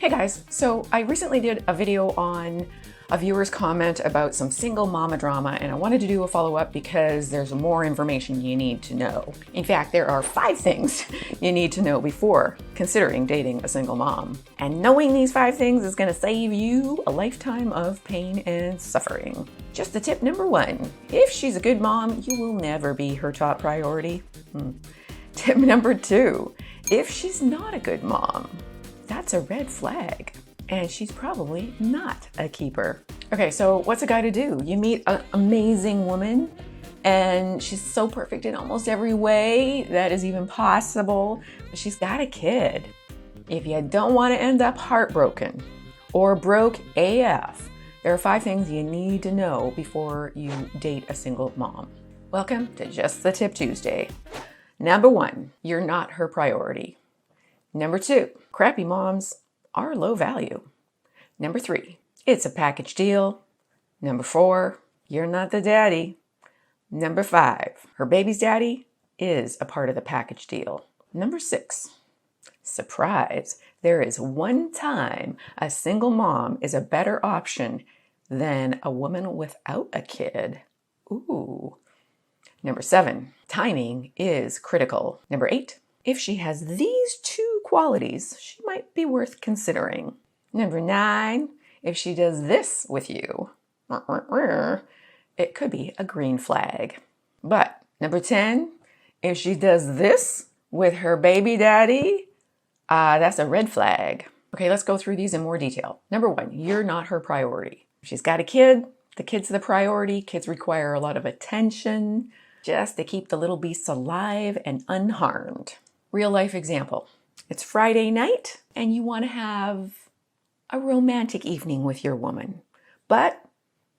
Hey guys, so I recently did a video on a viewer's comment about some single mama drama, and I wanted to do a follow-up because there's more information you need to know. In fact, there are 5 things you need to know before considering dating a single mom. And knowing these 5 things is going to save you a lifetime of pain and suffering. Just the tip number 1, if she's a good mom, you will never be her top priority. Tip number 2, if she's not a good mom, that's a red flag, and she's probably not a keeper. Okay, so what's a guy to do? You meet an amazing woman, and she's so perfect in almost every way that is even possible, but she's got a kid. If you don't want to end up heartbroken or broke AF, there are 5 things you need to know before you date a single mom. Welcome to Just the Tip Tuesday. Number 1, you're not her priority. Number 2, crappy moms are low value. Number 3, it's a package deal. Number 4, you're not the daddy. Number 5, her baby's daddy is a part of the package deal. Number 6, surprise, there is one time a single mom is a better option than a woman without a kid. Ooh. Number 7, timing is critical. Number 8, if she has these 2 qualities, she might be worth considering. Number 9, if she does this with you, it could be a green flag. But number 10, if she does this with her baby daddy, that's a red flag. Okay, let's go through these in more detail. Number 1, you're not her priority. She's got a kid, the kid's the priority. Kids require a lot of attention just to keep the little beasts alive and unharmed. Real life example. It's Friday night and you want to have a romantic evening with your woman, but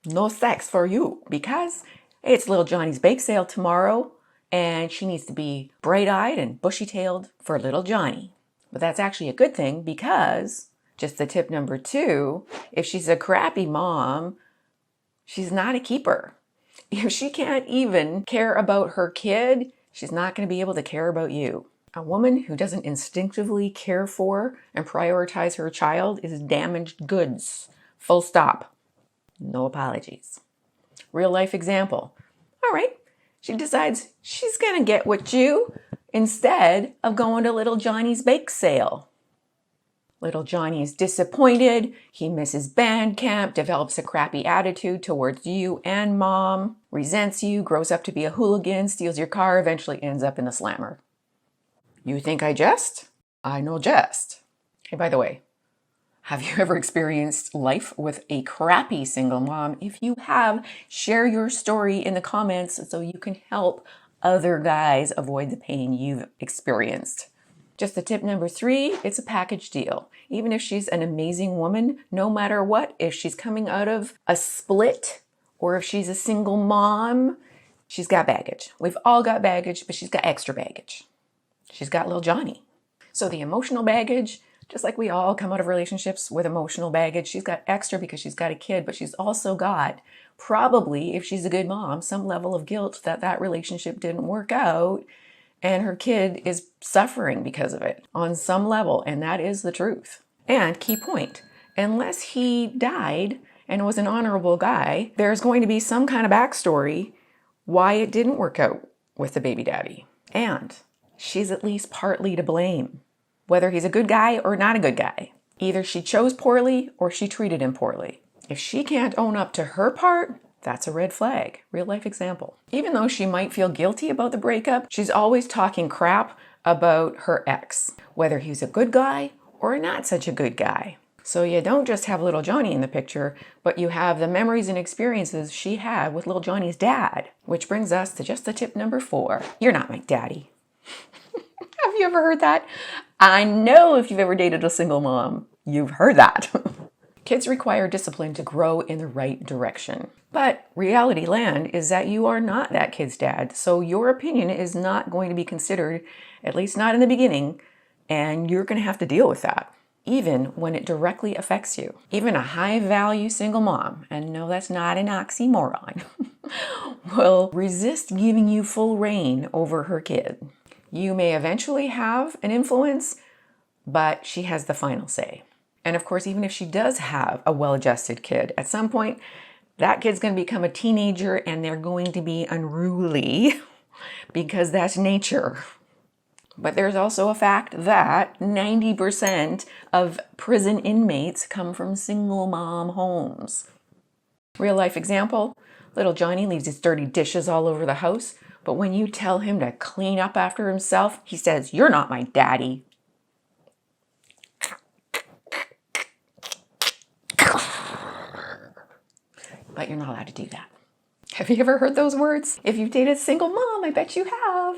no sex for you because it's little Johnny's bake sale tomorrow and she needs to be bright-eyed and bushy-tailed for little Johnny. But that's actually a good thing because, just the tip number 2, if she's a crappy mom, she's not a keeper. If she can't even care about her kid, she's not going to be able to care about you. A woman who doesn't instinctively care for and prioritize her child is damaged goods. Full stop. No apologies. Real life example. All right, she decides she's going to get with you instead of going to little Johnny's bake sale. Little Johnny is disappointed. He misses band camp, develops a crappy attitude towards you and mom, resents you, grows up to be a hooligan, steals your car, eventually ends up in the slammer. You think I jest? I no jest. Hey, by the way, have you ever experienced life with a crappy single mom? If you have, share your story in the comments so you can help other guys avoid the pain you've experienced. Just the tip number 3, it's a package deal. Even if she's an amazing woman, no matter what, if she's coming out of a split or if she's a single mom, she's got baggage. We've all got baggage, but she's got extra baggage. She's got little Johnny. So the emotional baggage, just like we all come out of relationships with emotional baggage, she's got extra because she's got a kid, but she's also got, probably, if she's a good mom, some level of guilt that that relationship didn't work out and her kid is suffering because of it on some level, and that is the truth. And key point, unless he died and was an honorable guy, there's going to be some kind of backstory why it didn't work out with the baby daddy. And she's at least partly to blame, whether he's a good guy or not a good guy. Either she chose poorly or she treated him poorly. If she can't own up to her part, that's a red flag. Real life example. Even though she might feel guilty about the breakup, she's always talking crap about her ex, whether he's a good guy or not such a good guy. So you don't just have little Johnny in the picture, but you have the memories and experiences she had with little Johnny's dad. Which brings us to just the tip number 4. You're not my daddy. Have you ever heard that? I know if you've ever dated a single mom, you've heard that. Kids require discipline to grow in the right direction. But reality land is that you are not that kid's dad, so your opinion is not going to be considered, at least not in the beginning, and you're going to have to deal with that, even when it directly affects you. Even a high-value single mom, and no, that's not an oxymoron, will resist giving you full reign over her kid. You may eventually have an influence, but she has the final say. And of course, even if she does have a well-adjusted kid, at some point, that kid's going to become a teenager and they're going to be unruly because that's nature. But there's also a fact that 90% of prison inmates come from single mom homes. Real life example, little Johnny leaves his dirty dishes all over the house, but when you tell him to clean up after himself, he says, "You're not my daddy." But you're not allowed to do that. Have you ever heard those words? If you've dated a single mom, I bet you have.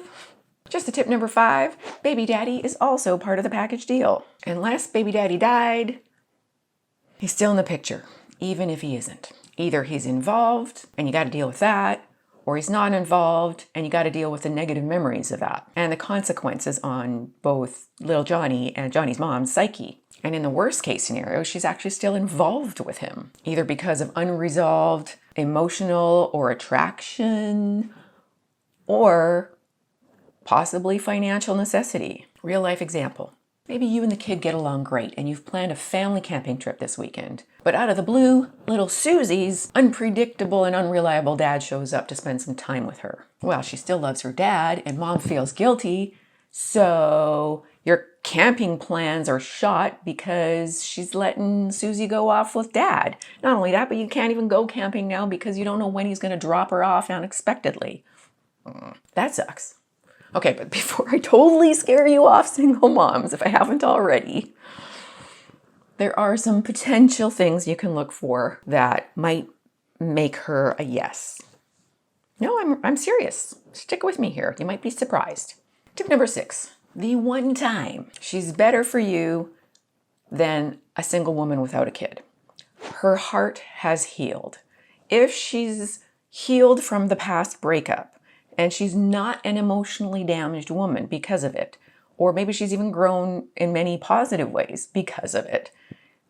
Just a tip number 5, baby daddy is also part of the package deal. Unless baby daddy died, he's still in the picture, even if he isn't. Either he's involved and you got to deal with that, or he's not involved and you got to deal with the negative memories of that and the consequences on both little Johnny and Johnny's mom's psyche. And in the worst case scenario, she's actually still involved with him, either because of unresolved emotional or attraction, or possibly financial necessity. Real life example. Maybe you and the kid get along great and you've planned a family camping trip this weekend. But out of the blue, little Susie's unpredictable and unreliable dad shows up to spend some time with her. Well, she still loves her dad and mom feels guilty, so your camping plans are shot because she's letting Susie go off with dad. Not only that, but you can't even go camping now because you don't know when he's going to drop her off unexpectedly. That sucks. Okay, but before I totally scare you off, single moms, if I haven't already, there are some potential things you can look for that might make her a yes. No, I'm serious. Stick with me here. You might be surprised. Tip number 6, the one time she's better for you than a single woman without a kid. Her heart has healed. If she's healed from the past breakup, and she's not an emotionally damaged woman because of it, or maybe she's even grown in many positive ways because of it,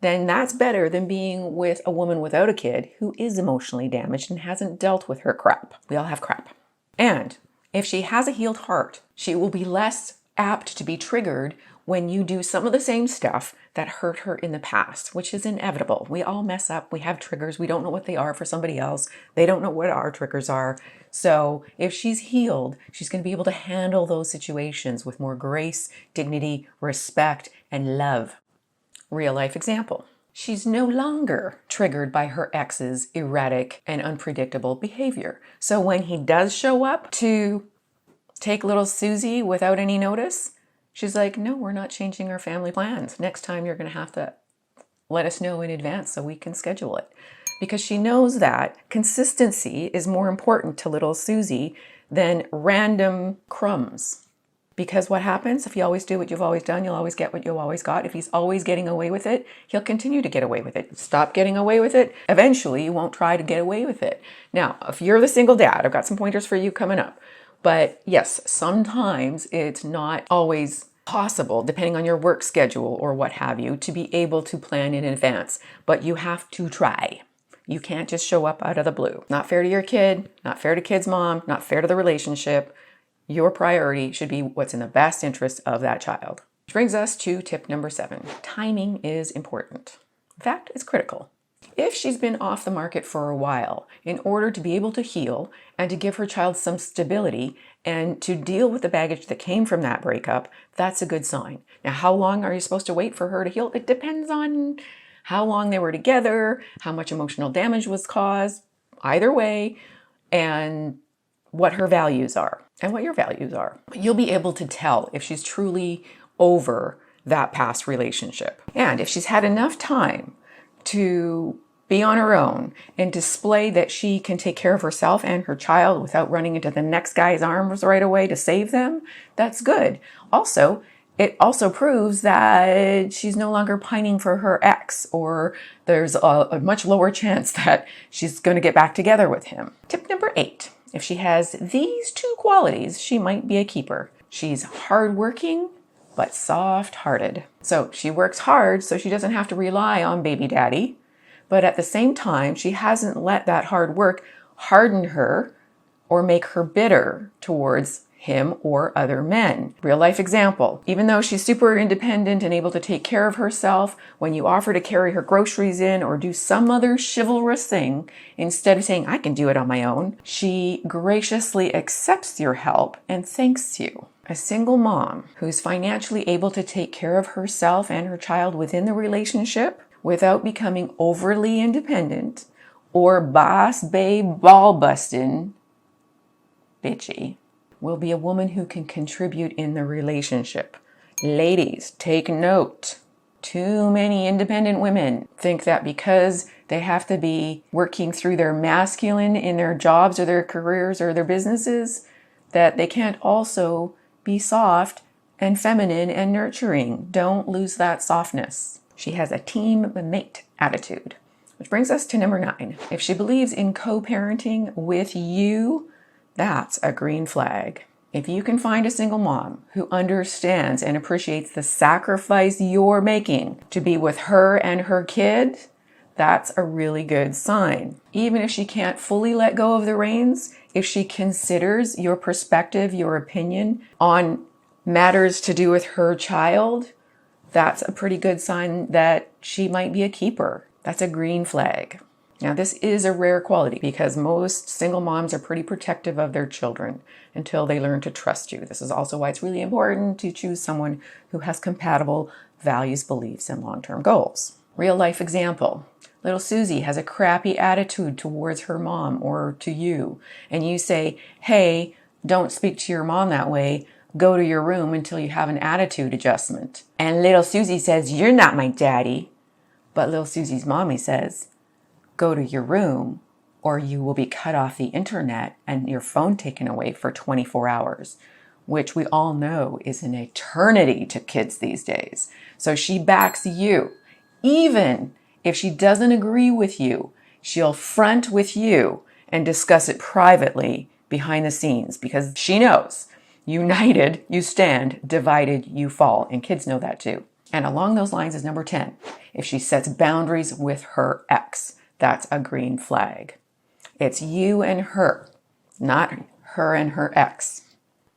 then that's better than being with a woman without a kid who is emotionally damaged and hasn't dealt with her crap. We all have crap. And if she has a healed heart, she will be less apt to be triggered when you do some of the same stuff that hurt her in the past, which is inevitable. We all mess up. We have triggers. We don't know what they are for somebody else. They don't know what our triggers are. So if she's healed, she's going to be able to handle those situations with more grace, dignity, respect, and love. Real life example. She's no longer triggered by her ex's erratic and unpredictable behavior. So when he does show up to take little Susie without any notice, she's like, "No, we're not changing our family plans. Next time you're going to have to let us know in advance so we can schedule it." Because she knows that consistency is more important to little Susie than random crumbs. Because what happens if you always do what you've always done, you'll always get what you always got. If he's always getting away with it, he'll continue to get away with it. Stop getting away with it. Eventually, you won't try to get away with it. Now, if you're the single dad, I've got some pointers for you coming up. But yes, sometimes it's not always possible, depending on your work schedule or what have you, to be able to plan in advance. But you have to try. You can't just show up out of the blue. Not fair to your kid, not fair to kid's mom, not fair to the relationship. Your priority should be what's in the best interest of that child. Which brings us to tip number 7. Timing is important. In fact, it's critical. If she's been off the market for a while, in order to be able to heal and to give her child some stability and to deal with the baggage that came from that breakup, that's a good sign. Now, how long are you supposed to wait for her to heal? It depends on how long they were together, how much emotional damage was caused, either way, and what her values are and what your values are. You'll be able to tell if she's truly over that past relationship. And if she's had enough time to be on her own and display that she can take care of herself and her child without running into the next guy's arms right away to save them, that's good. Also, it also proves that she's no longer pining for her ex, or there's a much lower chance that she's going to get back together with him. Tip number 8. If she has these 2 qualities, she might be a keeper. She's hardworking, but soft-hearted. So she works hard so she doesn't have to rely on baby daddy, but at the same time, she hasn't let that hard work harden her or make her bitter towards him or other men. Real life example. Even though she's super independent and able to take care of herself, when you offer to carry her groceries in or do some other chivalrous thing, instead of saying, I can do it on my own, she graciously accepts your help and thanks you. A single mom who's financially able to take care of herself and her child within the relationship without becoming overly independent or boss babe ball bustin' bitchy will be a woman who can contribute in the relationship. Ladies, take note. Too many independent women think that because they have to be working through their masculine in their jobs or their careers or their businesses, that they can't also be soft and feminine and nurturing. Don't lose that softness. She has a team mate attitude. Which brings us to number 9. If she believes in co-parenting with you, that's a green flag. If you can find a single mom who understands and appreciates the sacrifice you're making to be with her and her kid, that's a really good sign. Even if she can't fully let go of the reins, if she considers your perspective, your opinion on matters to do with her child, that's a pretty good sign that she might be a keeper. That's a green flag. Now, this is a rare quality because most single moms are pretty protective of their children until they learn to trust you. This is also why it's really important to choose someone who has compatible values, beliefs, and long-term goals. Real life example. Little Susie has a crappy attitude towards her mom or to you, and you say, hey, don't speak to your mom that way. Go to your room until you have an attitude adjustment. And little Susie says, you're not my daddy. But little Susie's mommy says, go to your room or you will be cut off the internet and your phone taken away for 24 hours, which we all know is an eternity to kids these days. So she backs you. Even if she doesn't agree with you, she'll front with you and discuss it privately behind the scenes because she knows united you stand, divided you fall. And kids know that too. And along those lines is number 10. If she sets boundaries with her ex, that's a green flag. It's you and her, not her and her ex.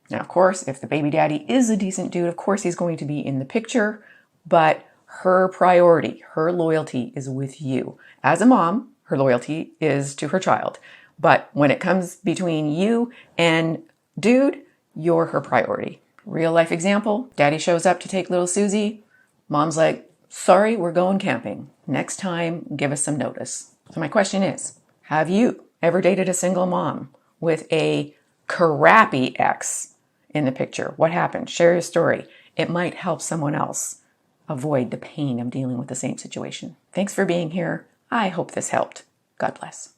Now, of course, if the baby daddy is a decent dude, of course he's going to be in the picture, but her priority, her loyalty is with you. As a mom, her loyalty is to her child. But when it comes between you and dude, you're her priority. Real life example, daddy shows up to take little Susie. Mom's like, sorry, we're going camping. Next time, give us some notice. So my question is, have you ever dated a single mom with a crappy ex in the picture? What happened? Share your story. It might help someone else avoid the pain of dealing with the same situation. Thanks for being here. I hope this helped. God bless.